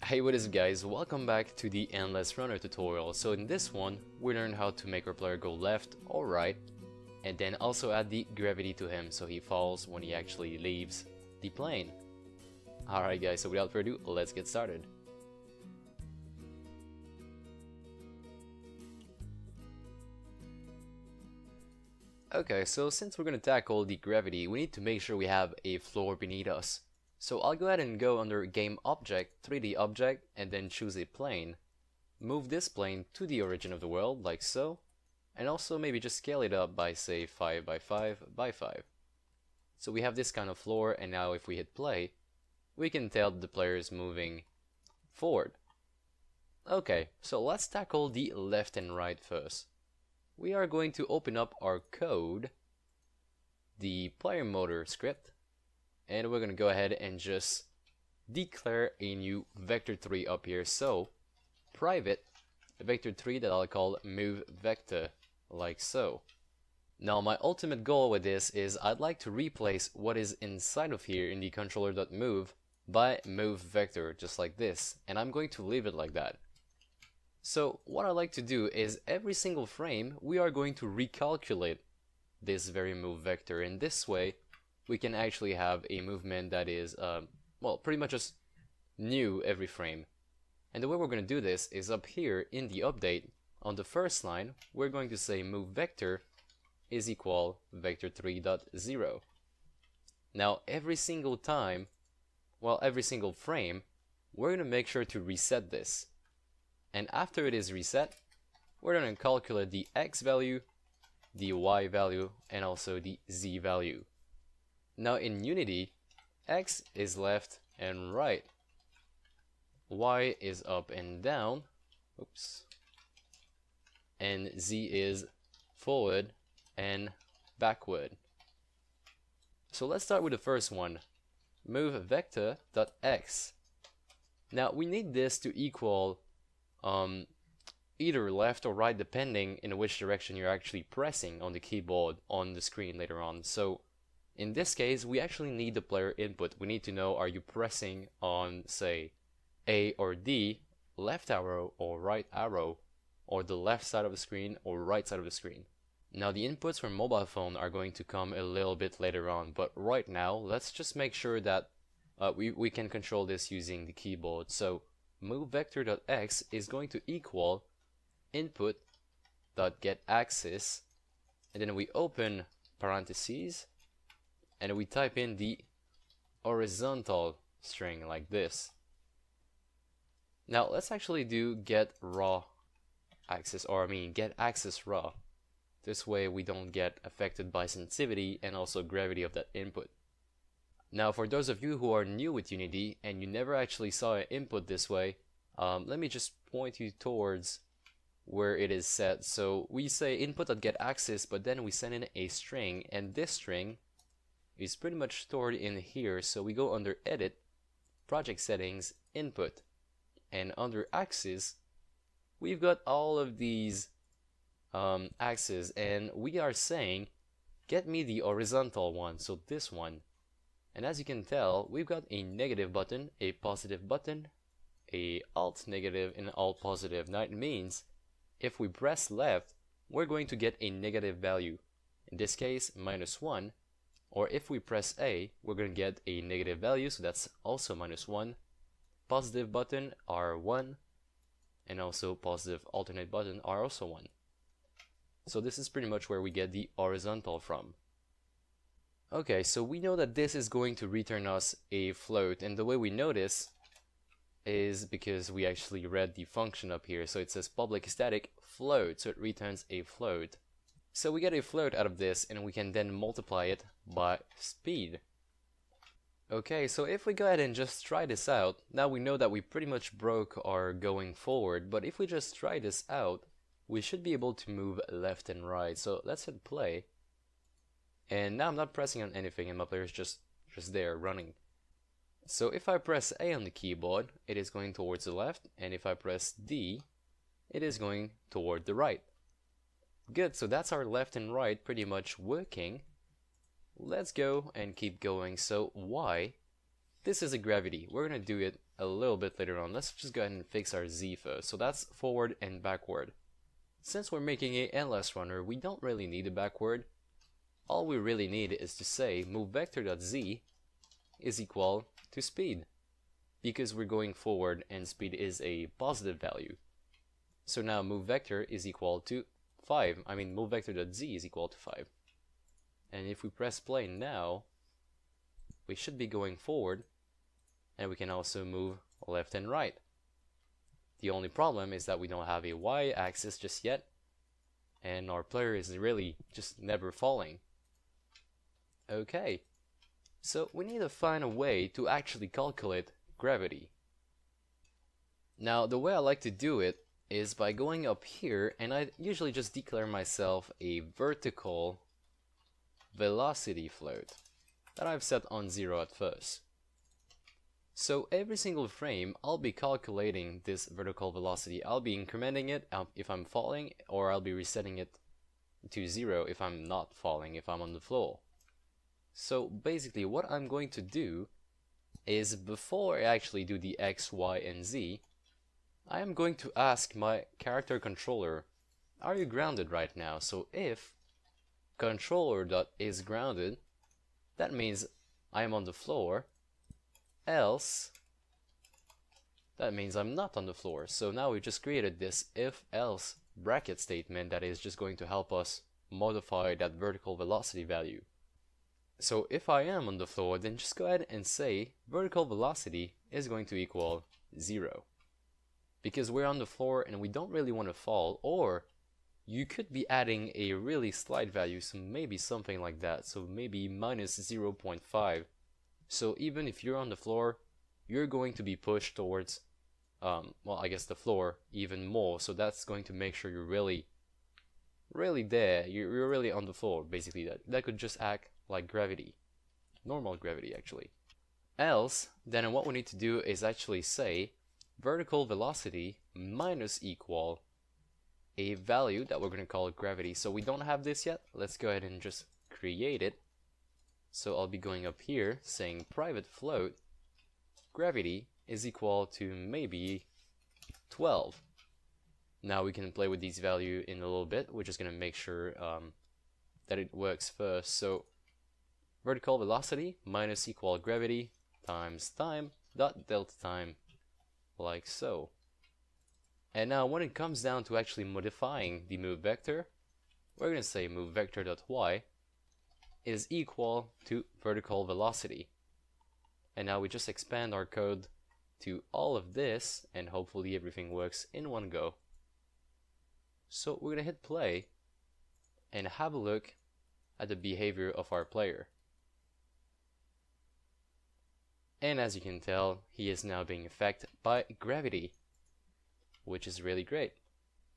Hey, what is up guys, welcome back to the Endless Runner tutorial. So in this one, we learn how to make our player go left or right, and then also add the gravity to him so he falls when he actually leaves the plane. Alright guys, so without further ado, let's get started. Okay, so since we're going to tackle the gravity, we need to make sure we have a floor beneath us. So I'll go ahead and go under Game Object, 3D Object, and then choose a plane. Move this plane to the origin of the world, like so, and also maybe just scale it up by say 5 by 5 by 5. So we have this kind of floor, and now if we hit play, we can tell that the player is moving forward. Okay, so let's tackle the left and right first. We are going to open up our code, the player motor script, and we're going to go ahead and just declare a new vector3 up here. So private vector3 that I'll call move vector, like so. Now my ultimate goal with this is I'd like to replace what is inside of here in the controller.move by move vector, just like this, and I'm going to leave it like that. So what I like to do is every single frame we are going to recalculate this very move vector. In this way we can actually have a movement that is well, pretty much just new every frame. And the way we're going to do this is up here in the update on the first line we're going to say move vector is equal vector3.0. Now every single time, well, every single frame, we're going to make sure to reset this. And after it is reset, we're going to calculate the x value, the y value, and also the z value. Now in Unity, x is left and right, y is up and down, oops, and z is forward and backward. So let's start with the first one, move vector.x. Now we need this to equal either left or right depending in which direction you're actually pressing on the keyboard on the screen later on. So in this case we actually need the player input. We need to know, are you pressing on say A or D, left arrow or right arrow, or the left side of the screen or right side of the screen. Now the inputs for mobile phone are going to come a little bit later on, but right now let's just make sure that we can control this using the keyboard. So move vector.x is going to equal input.getAxis, and then we open parentheses and we type in the horizontal string like this. Now let's actually do get raw axis, or I mean get axis raw. This way we don't get affected by sensitivity and also gravity of that input. Now for those of you who are new with Unity and you never actually saw an input this way, let me just point you towards where it is set. So we say input.getAxis, but then we send in a string, and this string is pretty much stored in here. So we go under edit, project settings, input, and under axis we've got all of these axes, and we are saying get me the horizontal one, so this one. And as you can tell, we've got a negative button, a positive button, a alt negative, and an alt positive. Now it means if we press left, we're going to get a negative value, in this case -1, or if we press A, we're going to get a negative value, so that's also -1. Positive button are 1, and also positive alternate button are also 1. So this is pretty much where we get the horizontal from. Okay, so we know that this is going to return us a float, and the way we know this is because we actually read the function up here. So it says public static float, so it returns a float. So we get a float out of this, and we can then multiply it by speed. Okay, so if we go ahead and just try this out, now we know that we pretty much broke our going forward, but if we just try this out, we should be able to move left and right. So let's hit play. And now I'm not pressing on anything, and my player is just there running. So if I press A on the keyboard, it is going towards the left, and if I press D, it is going toward the right. Good, so that's our left and right pretty much working. Let's go and keep going. So Y this is a gravity. We're gonna do it a little bit later on. Let's just go ahead and fix our z first. So that's forward and backward. Since we're making a endless runner, we don't really need a backward. All we really need is to say move vector.z is equal to speed, because we're going forward and speed is a positive value. So now move vector is equal to 5. I mean move vector.z is equal to 5. And if we press play now, we should be going forward, and we can also move left and right. The only problem is that we don't have a y-axis just yet, and our player is really just never falling. Okay, so we need to find a way to actually calculate gravity. Now the way I like to do it is by going up here, and I usually just declare myself a vertical velocity float that I've set on 0 at first. So every single frame I'll be calculating this vertical velocity. I'll be incrementing it if I'm falling, or I'll be resetting it to 0 if I'm not falling, if I'm on the floor. So basically what I'm going to do is, before I actually do the x, y, and z, I am going to ask my character controller, are you grounded right now? So if controller.is grounded, that means I am on the floor, else that means I'm not on the floor. So now we just created this if-else bracket statement that is just going to help us modify that vertical velocity value. So if I am on the floor, then just go ahead and say vertical velocity is going to equal 0. Because we're on the floor and we don't really want to fall, or you could be adding a really slight value, so maybe something like that, so maybe minus 0.5. So even if you're on the floor, you're going to be pushed towards, well, I guess the floor even more, so that's going to make sure you're really there, you're really on the floor, basically. That could just act like gravity, normal gravity actually. Else, then what we need to do is actually say vertical velocity minus equal a value that we're going to call gravity. So we don't have this yet. Let's go ahead and just create it. So I'll be going up here saying private float gravity is equal to maybe 12. Now we can play with these values in a little bit. We're just going to make sure that it works first. So vertical velocity minus equal gravity times time dot delta time, like so. And now when it comes down to actually modifying the move vector, we're going to say move vector.y is equal to vertical velocity. And now we just expand our code to all of this, and hopefully everything works in one go. So we're going to hit play and have a look at the behavior of our player. And as you can tell, he is now being affected by gravity, which is really great.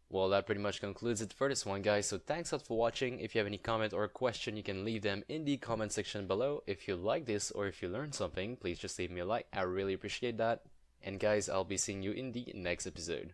Well, that pretty much concludes it for this one, guys. So thanks a lot for watching. If you have any comment or question, you can leave them in the comment section below. If you like this or if you learned something, please just leave me a like. I really appreciate that. And guys, I'll be seeing you in the next episode.